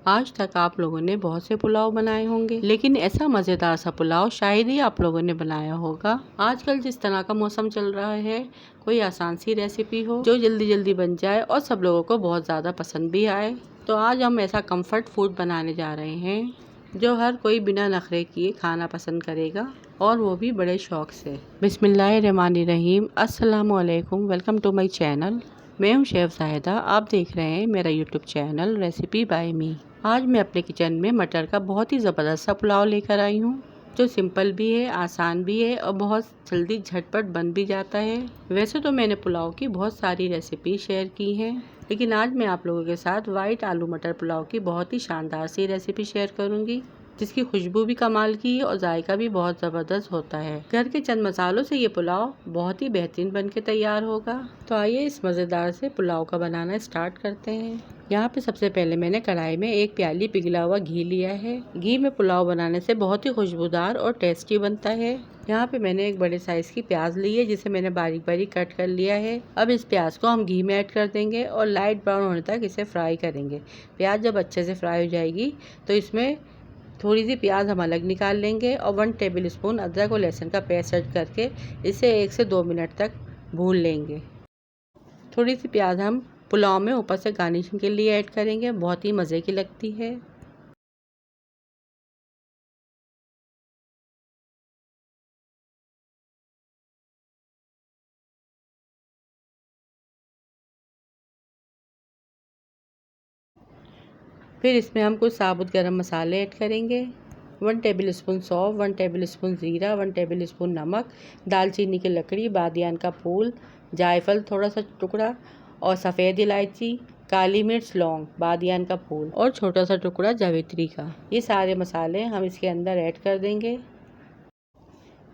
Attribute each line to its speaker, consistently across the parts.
Speaker 1: आज तक आप लोगों ने बहुत से पुलाव बनाए होंगे, लेकिन ऐसा मज़ेदार सा पुलाव शायद ही आप लोगों ने बनाया होगा। आजकल जिस तरह का मौसम चल रहा है, कोई आसान सी रेसिपी हो जो जल्दी जल्दी बन जाए और सब लोगों को बहुत ज़्यादा पसंद भी आए। तो आज हम ऐसा कंफर्ट फूड बनाने जा रहे हैं जो हर कोई बिना नखरे किए खाना पसंद करेगा, और वो भी बड़े शौक से। बिस्मिल्लाहिर्रहमानिर्रहीम, अस्सलामुअलैकुम, वेलकम टू माई चैनल। मैं हूं शेफ जाहिदा, आप देख रहे हैं मेरा यूट्यूब चैनल रेसिपी बाय मी। आज मैं अपने किचन में मटर का बहुत ही ज़बरदस्त सा पुलाव लेकर आई हूँ, जो सिंपल भी है, आसान भी है और बहुत जल्दी झटपट बन भी जाता है। वैसे तो मैंने पुलाव की बहुत सारी रेसिपी शेयर की हैं, लेकिन आज मैं आप लोगों के साथ वाइट आलू मटर पुलाव की बहुत ही शानदार सी रेसिपी शेयर करूँगी, जिसकी खुशबू भी कमाल की है और जायका भी बहुत ज़बरदस्त होता है। घर के चंद मसालों से ये पुलाव बहुत ही बेहतरीन बन के तैयार होगा। तो आइए इस मज़ेदार से पुलाव का बनाना स्टार्ट करते हैं। यहाँ पे सबसे पहले मैंने कढ़ाई में 1 प्याली पिघला हुआ घी लिया है। घी में पुलाव बनाने से बहुत ही खुशबूदार और टेस्टी बनता है। यहाँ पे मैंने एक बड़े साइज की प्याज ली है, जिसे मैंने बारीक बारीक कट कर लिया है। अब इस प्याज को हम घी में ऐड कर देंगे और लाइट ब्राउन होने तक इसे फ्राई करेंगे। प्याज जब अच्छे से फ्राई हो जाएगी तो इसमें थोड़ी सी प्याज हम अलग निकाल लेंगे और 1 टेबल स्पून अदरक और लहसुन का पेस्ट ऐड करके इसे 1 से 2 मिनट तक भून लेंगे। थोड़ी सी प्याज हम पुलाव में ऊपर से गार्निशिंग के लिए ऐड करेंगे, बहुत ही मज़े की लगती है। फिर इसमें हम कुछ साबुत गरम मसाले ऐड करेंगे। 1 टेबल स्पून सौंफ, 1 टेबल स्पून ज़ीरा, 1 टेबल स्पून नमक, दालचीनी की लकड़ी, बादियान का फूल, जायफल थोड़ा सा टुकड़ा और सफ़ेद इलायची, काली मिर्च, लौंग, बादियान का फूल और छोटा सा टुकड़ा जावित्री का। ये सारे मसाले हम इसके अंदर ऐड कर देंगे।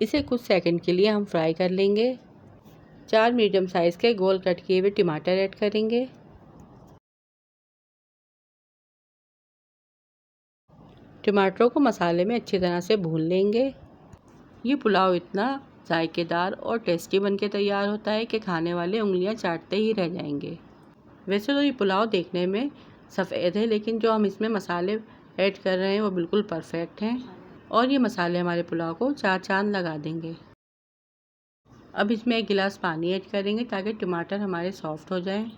Speaker 1: इसे कुछ सेकंड के लिए हम फ्राई कर लेंगे। 4 मीडियम साइज़ के गोल कट किए हुए टमाटर ऐड करेंगे। टमाटरों को मसाले में अच्छी तरह से भून लेंगे। ये पुलाव इतना जायकेदार और टेस्टी बनके तैयार होता है कि खाने वाले उंगलियां चाटते ही रह जाएंगे। वैसे तो ये पुलाव देखने में सफ़ेद है, लेकिन जो हम इसमें मसाले ऐड कर रहे हैं वो बिल्कुल परफेक्ट हैं और ये मसाले हमारे पुलाव को 4 चांद लगा देंगे। अब इसमें 1 गिलास पानी ऐड करेंगे ताकि टमाटर हमारे सॉफ्ट हो जाएं।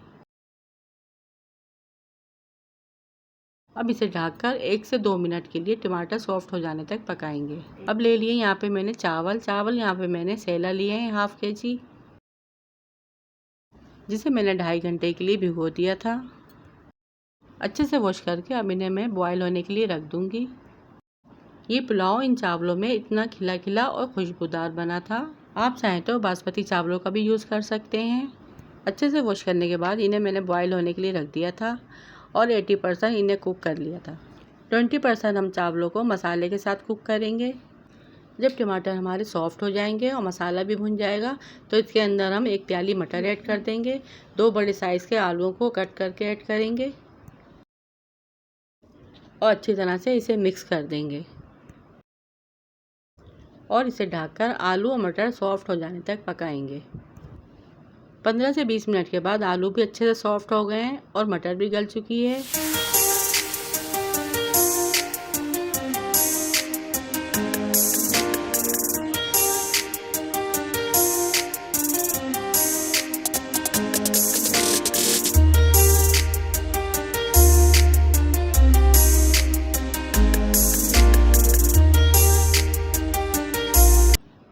Speaker 1: अब इसे ढककर 1 से 2 मिनट के लिए टमाटर सॉफ्ट हो जाने तक पकाएंगे। अब ले लिए यहाँ पे मैंने चावल यहाँ पे मैंने सेला लिए हैं ½ kg, जिसे मैंने 2.5 घंटे के लिए भिगो दिया था। अच्छे से वॉश करके अब इन्हें मैं बॉयल होने के लिए रख दूँगी। ये पुलाव इन चावलों में इतना खिला खिला और खुशबूदार बना था। आप चाहें तो बासमती चावलों का भी यूज़ कर सकते हैं। अच्छे से वॉश करने के बाद इन्हें मैंने बॉयल होने के लिए रख दिया था और 80% इन्हें कुक कर लिया था। 20% हम चावलों को मसाले के साथ कुक करेंगे। जब टमाटर हमारे सॉफ्ट हो जाएंगे और मसाला भी भुन जाएगा तो इसके अंदर हम 1 प्याली मटर ऐड कर देंगे। 2 बड़े साइज़ के आलूओं को कट करके ऐड करेंगे और अच्छी तरह से इसे मिक्स कर देंगे और इसे ढककर आलू और मटर सॉफ्ट हो जाने तक पकाएंगे। 15 से 20 मिनट के बाद आलू भी अच्छे से सॉफ्ट हो गए हैं और मटर भी गल चुकी है।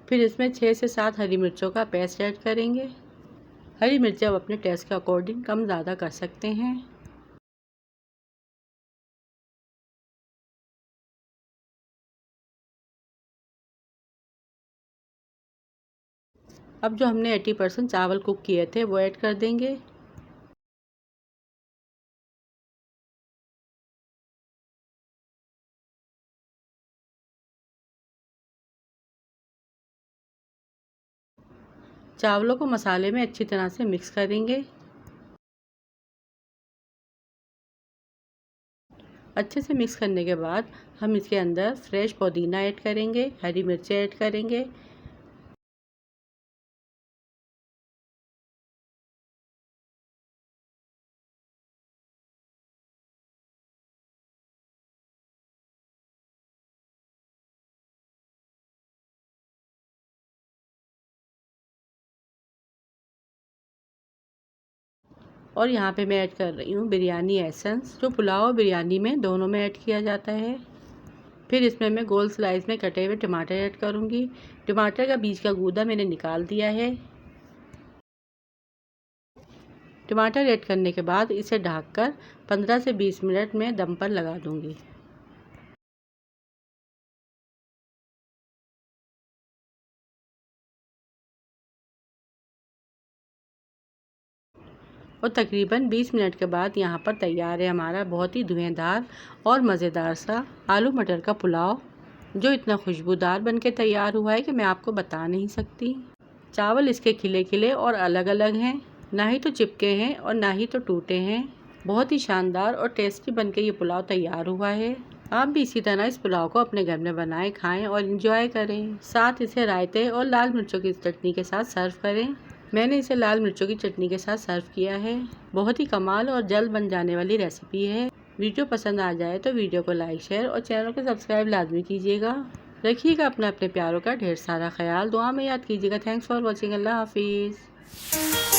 Speaker 1: फिर इसमें 6 से 7 हरी मिर्चों का पेस्ट ऐड करेंगे। हरी मिर्चें आप अपने टेस्ट के अकॉर्डिंग कम ज़्यादा कर सकते हैं। अब जो हमने 80% चावल कुक किए थे वो ऐड कर देंगे। चावलों को मसाले में अच्छी तरह से मिक्स करेंगे। अच्छे से मिक्स करने के बाद हम इसके अंदर फ्रेश पुदीना ऐड करेंगे, हरी मिर्चें ऐड करेंगे और यहाँ पे मैं ऐड कर रही हूँ बिरयानी एसेंस, जो पुलाव और बिरयानी में दोनों में ऐड किया जाता है। फिर इसमें मैं गोल स्लाइस में कटे हुए टमाटर ऐड करूँगी। टमाटर का बीज का गूदा मैंने निकाल दिया है। टमाटर ऐड करने के बाद इसे ढककर 15 से 20 मिनट में दम पर लगा दूँगी। और तकरीबन 20 मिनट के बाद यहाँ पर तैयार है हमारा बहुत ही धुएंधार और मज़ेदार सा आलू मटर का पुलाव, जो इतना खुशबूदार बनके तैयार हुआ है कि मैं आपको बता नहीं सकती। चावल इसके खिले खिले और अलग अलग हैं, ना ही तो चिपके हैं और ना ही तो टूटे हैं। बहुत ही शानदार और टेस्टी बनके ये पुलाव तैयार हुआ है। आप भी इसी तरह इस पुलाव को अपने घर में बनाएं, खाएं और इंजॉय करें। साथ इसे रायते और लाल मिर्चों की चटनी के साथ सर्व करें। मैंने इसे लाल मिर्चों की चटनी के साथ सर्व किया है। बहुत ही कमाल और जल्द बन जाने वाली रेसिपी है। वीडियो पसंद आ जाए तो वीडियो को लाइक, शेयर और चैनल को सब्सक्राइब लाजमी कीजिएगा। रखिएगा अपने प्यारों का ढेर सारा ख्याल। दुआ में याद कीजिएगा। Thanks for watching. अल्लाह हाफिज़।